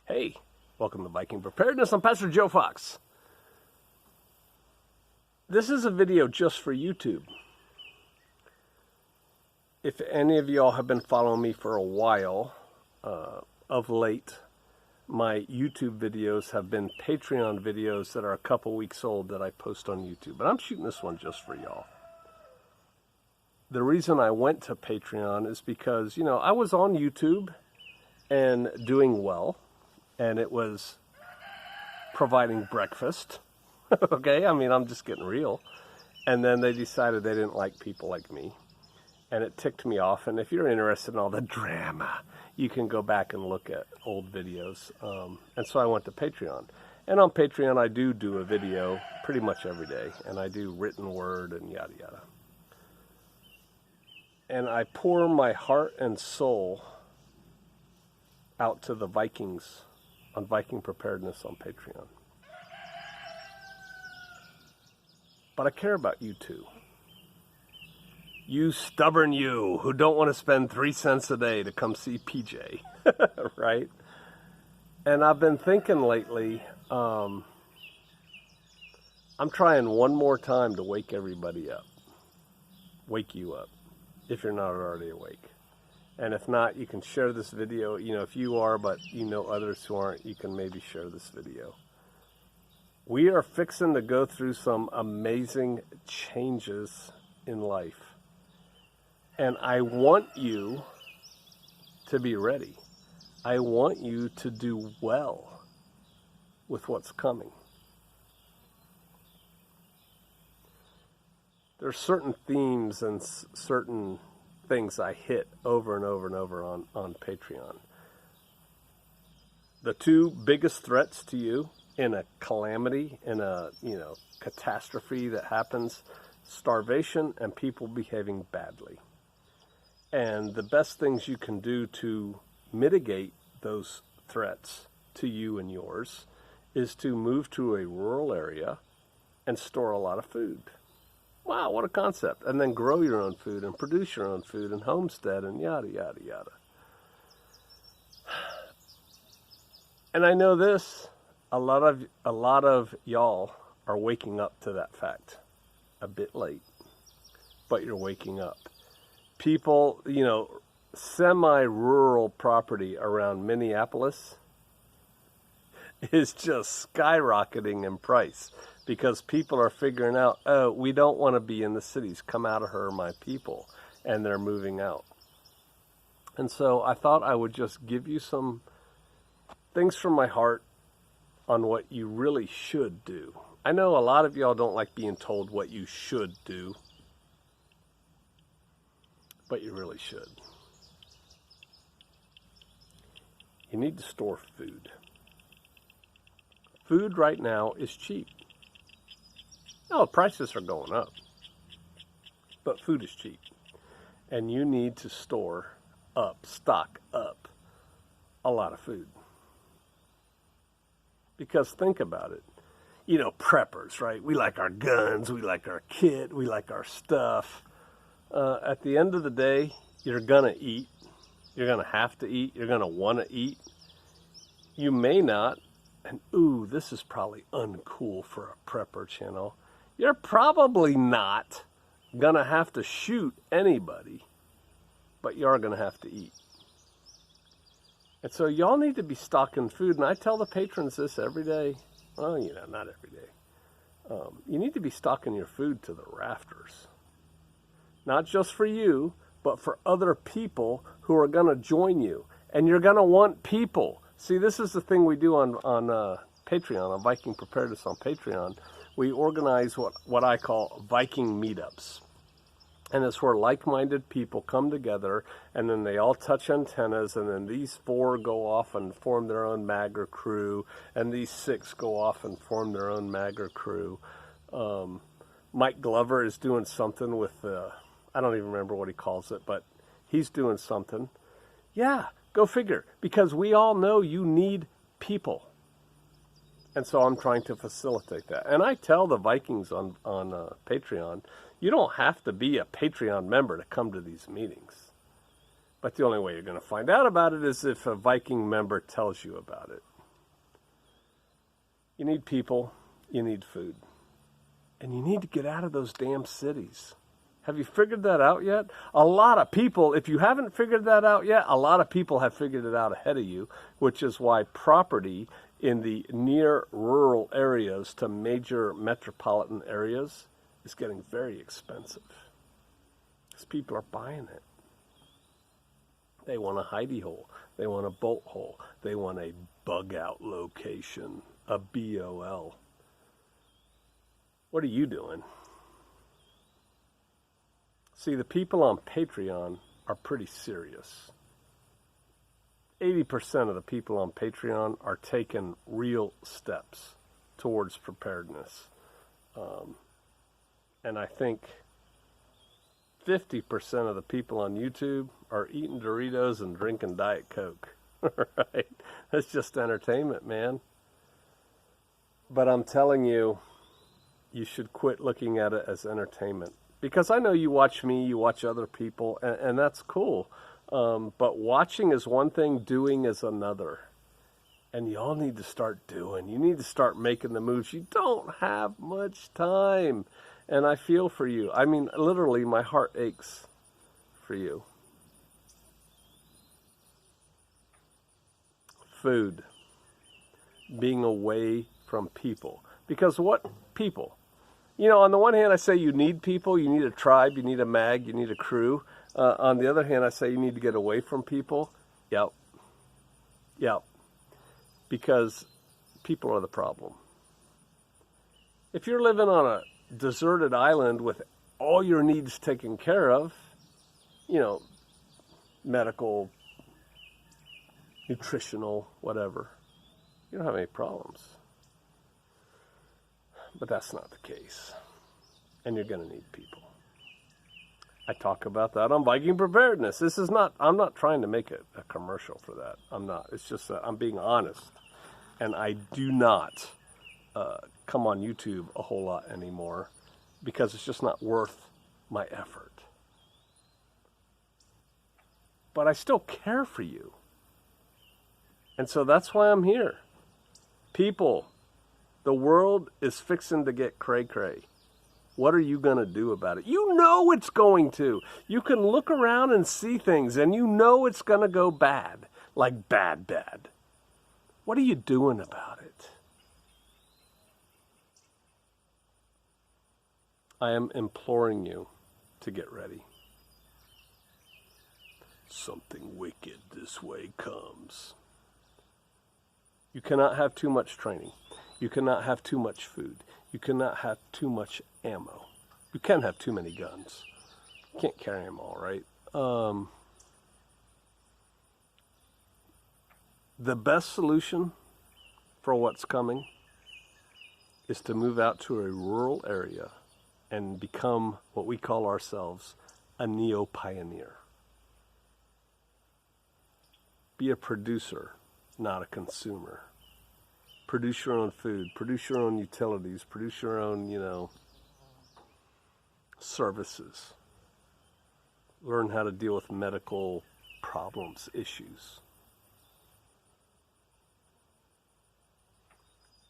Hey, welcome to Viking Preparedness. I'm Pastor Joe Fox. This is a video just for YouTube. If any of y'all have been following me for a while, of late, my YouTube videos have been Patreon videos that are a couple weeks old that I post on YouTube. But I'm shooting this one just for y'all. The reason I went to Patreon is because, I was on YouTube and doing well. And it was providing breakfast. Okay, I'm just getting real. And then they decided they didn't like people like me. And it ticked me off. And if you're interested in all the drama, you can go back and look at old videos. And so I went to Patreon. And on Patreon, I do a video pretty much every day. And I do written word and yada yada. And I pour my heart and soul out to the Vikings on Viking Preparedness on Patreon. But I care about you too. You stubborn you who don't want to spend 3 cents a day to come see PJ, right? And I've been thinking lately, I'm trying one more time to wake everybody up. Wake you up, if you're not already awake. And if not, you can share this video. If you are, but others who aren't, you can maybe share this video. We are fixing to go through some amazing changes in life. And I want you to be ready. I want you to do well with what's coming. There are certain themes and certain things I hit over and over and over on Patreon. The two biggest threats to you in a calamity, in a catastrophe that happens: starvation and people behaving badly. And the best things you can do to mitigate those threats to you and yours is to move to a rural area and store a lot of food. Wow, what a concept. And then grow your own food and produce your own food and homestead and yada, yada, yada. And I know this, a lot of y'all are waking up to that fact. A bit late, but you're waking up. People, semi-rural property around Minneapolis is just skyrocketing in price. Because people are figuring out, oh, we don't want to be in the cities. Come out of her, my people. And they're moving out. And so I thought I would just give you some things from my heart on what you really should do. I know a lot of y'all don't like being told what you should do. But you really should. You need to store food. Food right now is cheap. No, prices are going up, but food is cheap, and you need to stock up a lot of food. Because think about it, preppers, right? We like our guns, we like our kit, we like our stuff. At the end of the day, you're gonna eat, you're gonna have to eat, you're gonna want to eat. You may not, and ooh, this is probably uncool for a prepper channel. You're probably not going to have to shoot anybody, but you are going to have to eat. And so y'all need to be stocking food. And I tell the patrons this every day. Well, not every day. You need to be stocking your food to the rafters. Not just for you, but for other people who are going to join you. And you're going to want people. See, this is the thing we do on Patreon, on Viking Preparedness on Patreon. We organize what I call Viking meetups. And it's where like-minded people come together, and then they all touch antennas, and then these 4 go off and form their own Magger crew, and these 6 go off and form their own Magger crew. Mike Glover is doing something with, I don't even remember what he calls it, but he's doing something. Yeah, go figure, because we all know you need people. And so I'm trying to facilitate that. And I tell the Vikings on Patreon, you don't have to be a Patreon member to come to these meetings. But the only way you're going to find out about it is if a Viking member tells you about it. You need people, you need food. And you need to get out of those damn cities. Have you figured that out yet? A lot of people, if you haven't figured that out yet, a lot of people have figured it out ahead of you, which is why property in the near rural areas to major metropolitan areas is getting very expensive. Because people are buying it. They want a hidey hole. They want a bolt hole. They want a bug out location, a BOL. What are you doing? See, the people on Patreon are pretty serious. 80% of the people on Patreon are taking real steps towards preparedness. And I think 50% of the people on YouTube are eating Doritos and drinking Diet Coke. Right? That's just entertainment, man. But I'm telling you, you should quit looking at it as entertainment. Because I know you watch me, you watch other people, and that's cool. But watching is one thing, doing is another. And you all need to start doing. You need to start making the moves. You don't have much time. And I feel for you. I mean, literally, my heart aches for you. Food. Being away from people. Because what people? You know, on the one hand, I say you need people, you need a tribe, you need a mag, you need a crew. On the other hand, I say you need to get away from people. Yep. Because people are the problem. If you're living on a deserted island with all your needs taken care of, you know, medical, nutritional, whatever, you don't have any problems. But that's not the case. And you're going to need people. I talk about that on Viking Preparedness. I'm not trying to make a commercial for that. I'm not. It's just that I'm being honest. And I do not come on YouTube a whole lot anymore because it's just not worth my effort. But I still care for you. And so that's why I'm here. People, the world is fixing to get cray-cray. What are you going to do about it? You know it's going to. You can look around and see things, and you know it's going to go bad. Like bad. What are you doing about it? I am imploring you to get ready. Something wicked this way comes. You cannot have too much training. You cannot have too much food. You cannot have too much ammo. You can have too many guns. You can't carry them all, right? The best solution for what's coming is to move out to a rural area and become what we call ourselves a neo-pioneer. Be a producer, not a consumer. Produce your own food, produce your own utilities, produce your own, services. Learn how to deal with medical problems, issues.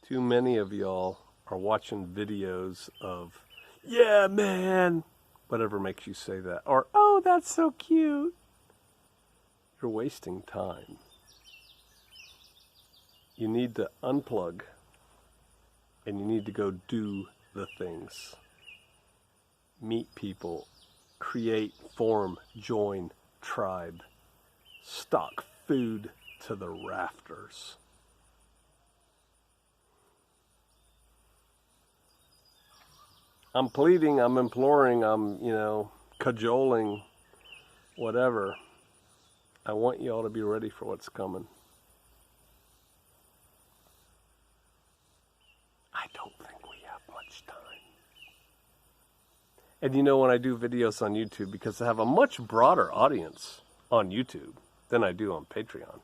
Too many of y'all are watching videos of, yeah, man, whatever makes you say that, or, oh, that's so cute. You're wasting time. You need to unplug, and you need to go do the things. Meet people, create, form, join, tribe, stock food to the rafters. I'm pleading, I'm imploring, I'm, cajoling, whatever. I want you all to be ready for what's coming. I don't think we have much time. And when I do videos on YouTube, because I have a much broader audience on YouTube than I do on Patreon.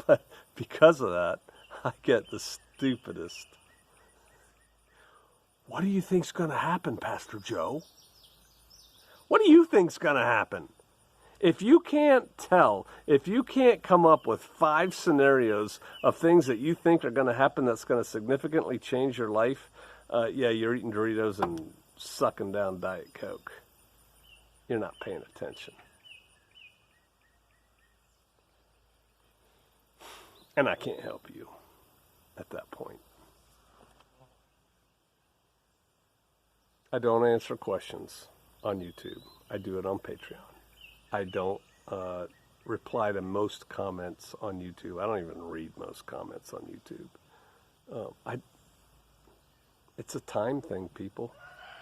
But because of that, I get the stupidest. What do you think's going to happen, Pastor Joe? What do you think's going to happen? If you can't tell, if you can't come up with 5 scenarios of things that you think are going to happen that's going to significantly change your life, yeah, you're eating Doritos and sucking down Diet Coke. You're not paying attention. And I can't help you at that point. I don't answer questions on YouTube. I do it on Patreon. I don't reply to most comments on YouTube. I don't even read most comments on YouTube. It's a time thing, people.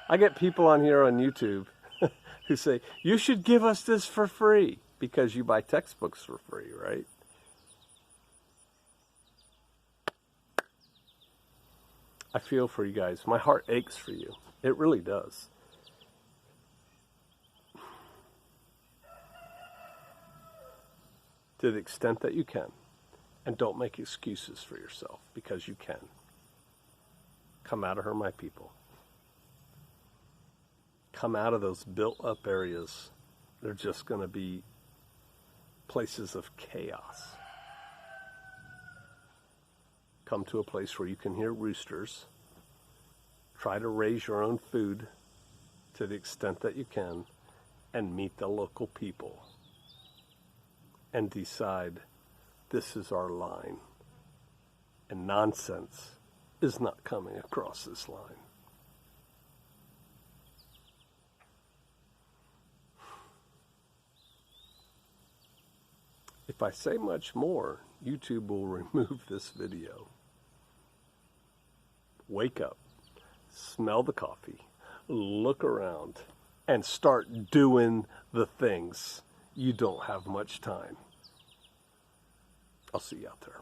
I get people on here on YouTube who say, you should give us this for free because you buy textbooks for free, right? I feel for you guys. My heart aches for you. It really does. To the extent that you can. And don't make excuses for yourself, because you can. Come out of her, my people. Come out of those built-up areas. They're just going to be places of chaos. Come to a place where you can hear roosters. Try to raise your own food to the extent that you can, and meet the local people. And decide, this is our line. And nonsense is not coming across this line. If I say much more, YouTube will remove this video. Wake up, smell the coffee, look around, and start doing the things. You don't have much time. I'll see you out there.